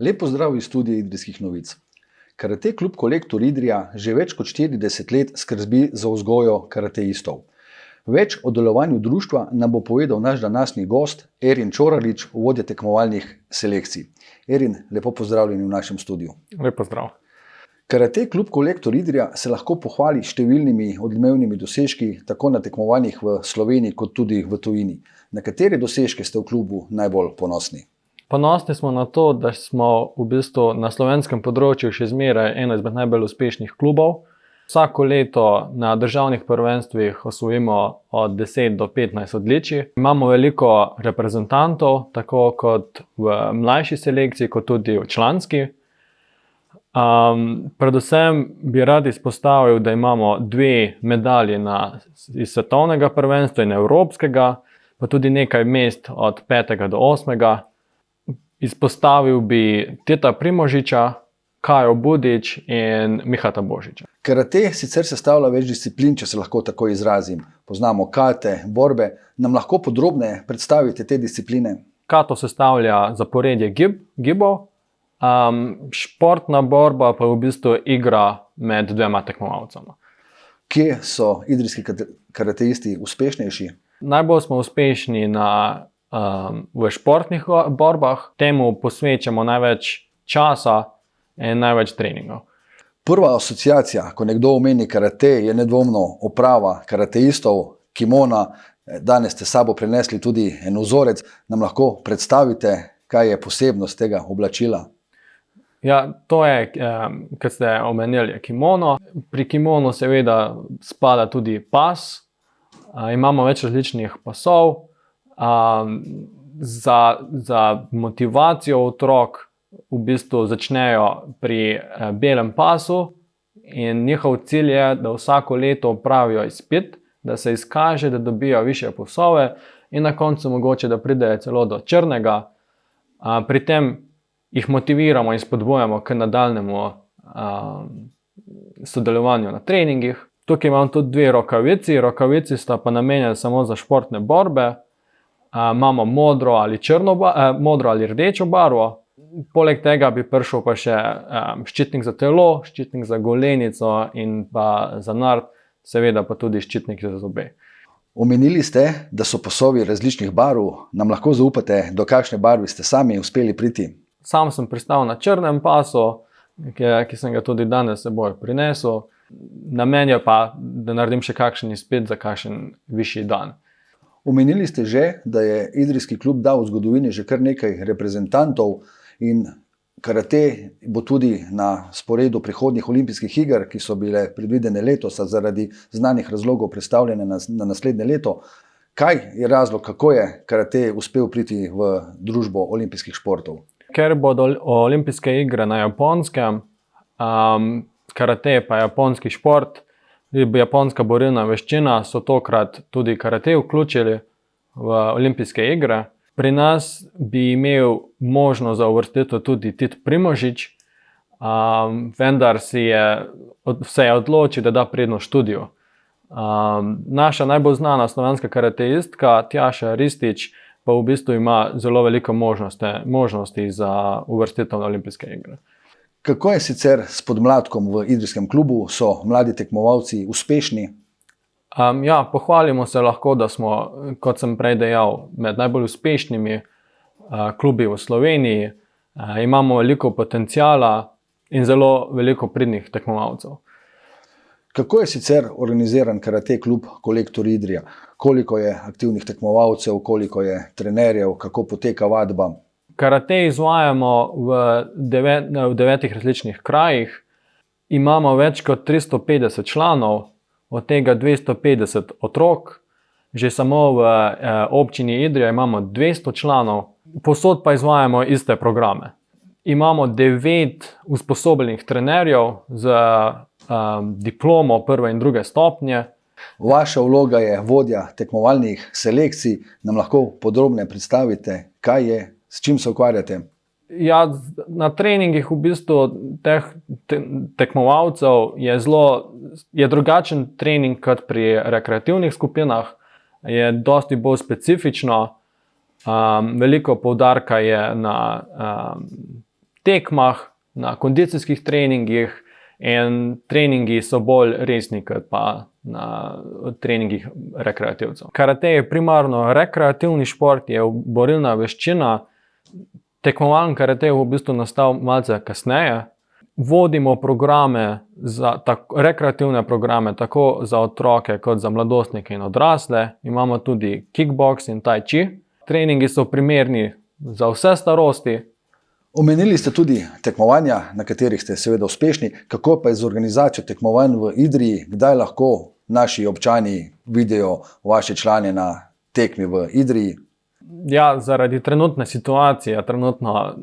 Lep pozdrav iz studia Idrijskih novic. Karate klub Kolektor Idrija že več kot 40 let skrbi za vzgojo karateistov. Več o delovanju društva nam bo povedal naš današnji gost Erin Čoralič, vodja tekmovalnih selekcij. Erin, lepo pozdravljeni v našem studiu. Lep pozdrav. Karate klub Kolektor Idrija se lahko pohvali številnimi odmevnimi dosežki tako na tekmovanjih v Sloveniji kot tudi v tujini. Na katere dosežke ste v klubu najbolj ponosni? Ponosni smo na to, da smo v bistvu na slovenskem področju še zmeraj eno izmed najbolj uspešnih klubov. Vsako leto na državnih prvenstvih osvojimo od 10 do 15 odličij. Imamo veliko reprezentantov, tako kot v mlajši selekciji, kot tudi v članski. Predvsem bi rad izpostavil, da imamo 2 medalji iz svetovnega prvenstva in evropskega, pa tudi nekaj mest od 5. do 8. Izpostavil bi Teta Primožiča, Kajo Budič in Mihata Božiča. Karate sicer sestavlja več disciplin, če se lahko tako izrazim. Poznamo kate, borbe. Nam lahko podrobneje predstavite te discipline? Kato sestavlja zaporedje gibov, športna borba pa je v bistvu igra med 2 tekmovalcema. Kje so idrijski karateisti uspešnejši? Najbolj smo uspešni v športnih borbah, temu posvečamo največ časa in največ treningov. Prva asociacija, ko nekdo omeni karate, je nedvomno oprava karateistov, kimona. Danes ste s sabo prinesli tudi en vzorec. Nam lahko predstavite, kaj je posebnost tega oblačila? Ja, to je, kot ste omenili, kimono. Pri kimonu seveda spada tudi pas. Imamo več različnih pasov. Za motivacijo otrok v bistvu začnejo pri belem pasu in njihov cilj je, da vsako leto opravijo izpit, da se izkaže, da dobijo višje pasove in na koncu mogoče, da pridejo celo do črnega. Pri tem jih motiviramo in spodbujamo k nadaljnjemu sodelovanju na treningih. Tukaj imam tudi 2 rokavici. Rokavici sta pa namenjene samo za športne borbe. Imamo modro ali rdečo barvo. Poleg tega bi prišel pa še ščitnik za telo, ščitnik za golenico in pa za nard, seveda pa tudi ščitnik za zobe. Omenili ste, da so pasovi različnih barv. Nam lahko zaupate, do kakšne barvi ste sami uspeli priti? Sam sem pristal na črnem pasu, ki sem ga tudi danes s seboj prinesel. Namen je pa, da naredim še kakšen izpit za kakšen višji dan. Omenili ste že, da je idrijski klub dal v zgodovini že kar nekaj reprezentantov in karate bo tudi na sporedu prihodnjih olimpijskih iger, ki so bile predvidene letos, a zaradi znanih razlogov prestavljene na naslednje leto. Kaj je razlog, kako je karate uspel priti v družbo olimpijskih športov? Ker bodo olimpijske igre na Japonskem, karate pa japonski šport, japonska borilna veščina, so tokrat tudi karate vključili v olimpijske igre. Pri nas bi imel možnost za uvrstitev tudi Tit Primožič, vendar se je odločil, da da prednost študiju. Naša najbolj znana slovenska karateistka Tjaša Ristić pa v bistvu ima zelo veliko možnosti za uvrstitev na olimpijske igre. Kako je sicer s podmladkom v idrijskem klubu? So mladi tekmovalci uspešni? Ja, pohvalimo se lahko, da smo, kot sem prej dejal, med najbolj uspešnimi klubi v Sloveniji. Imamo veliko potenciala in zelo veliko pridnih tekmovalcev. Kako je sicer organiziran karate klub Kolektor Idrija? Koliko je aktivnih tekmovalcev, koliko je trenerjev, kako poteka vadba? Karate izvajamo v 9 različnih krajih. Imamo več kot 350 članov, od tega 250 otrok. Že samo v občini Idrija imamo 200 članov, povsod pa izvajamo iste programe. Imamo 9 usposobljenih trenerjev z diplomo 1. in 2. stopnje. Vaša vloga je vodja tekmovalnih selekcij. Nam lahko podrobneje predstavite, kaj je, s čim se ukvarjate? Ja, na treningih v bistvu teh tekmovalcev je drugačen trening kot pri rekreativnih skupinah. Je dosti bolj specifično. Veliko poudarka je na tekmah, na kondicijskih treningih, in treningi so bolj resni kot pa na treningih rekreativcev. Karate je primarno rekreativni šport, je borilna veščina. Tekmovalni karate je v bistvu nastal malce kasneje. Vodimo programe rekreativne programe, tako za otroke kot za mladostnike in odrasle. Imamo tudi kickbox in tai chi. Treningi so primerni za vse starosti. Omenili ste tudi tekmovanja, na katerih ste seveda uspešni. Kako pa je z organizacijo tekmovanj v Idriji? Kdaj lahko naši občani vidijo vaše člane na tekmi v Idriji? Ja, zaradi trenutne situacije, trenutno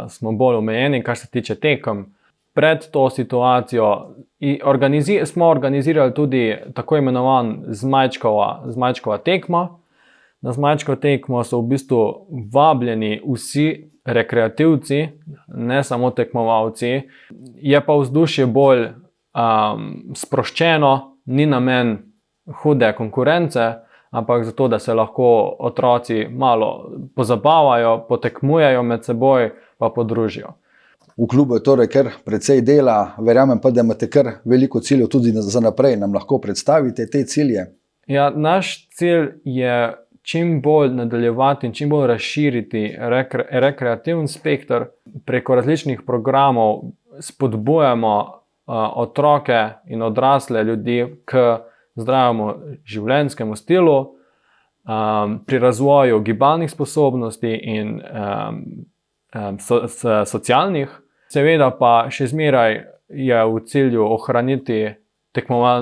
smo bolj omejeni, kar se tiče tekem. Pred to situacijo smo organizirali tudi tako imenovan zmajčkova tekma. Na zmajčkovo tekmo so v bistvu vabljeni vsi rekreativci, ne samo tekmovalci. Je pa vzdušje bolj sproščeno, ni namen hude konkurence, ampak zato, da se lahko otroci malo pozabavajo, potekmujejo med seboj, pa podružijo. V klubu je torej kar precej dela, verjamem pa, da imate kar veliko ciljev tudi za naprej. Nam lahko predstavite te cilje? Ja, naš cilj je čim bolj nadaljevati in čim bolj razširiti rekreativni spekter. Preko različnih programov spodbujamo otroke in odrasle ljudi k zdravemu življenjskemu stilu, pri razvoju gibalnih sposobnosti in socialnih. Seveda pa še zmeraj je v cilju ohraniti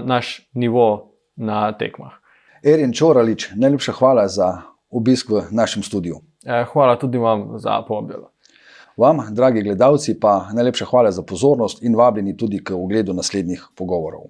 naš nivo na tekmah. Erjen Čoralič, najlepša hvala za obisk v našem studiu. Hvala tudi vam za povabilo. Vam, dragi gledalci, pa najlepša hvala za pozornost in vabljeni tudi k ogledu naslednjih pogovorov.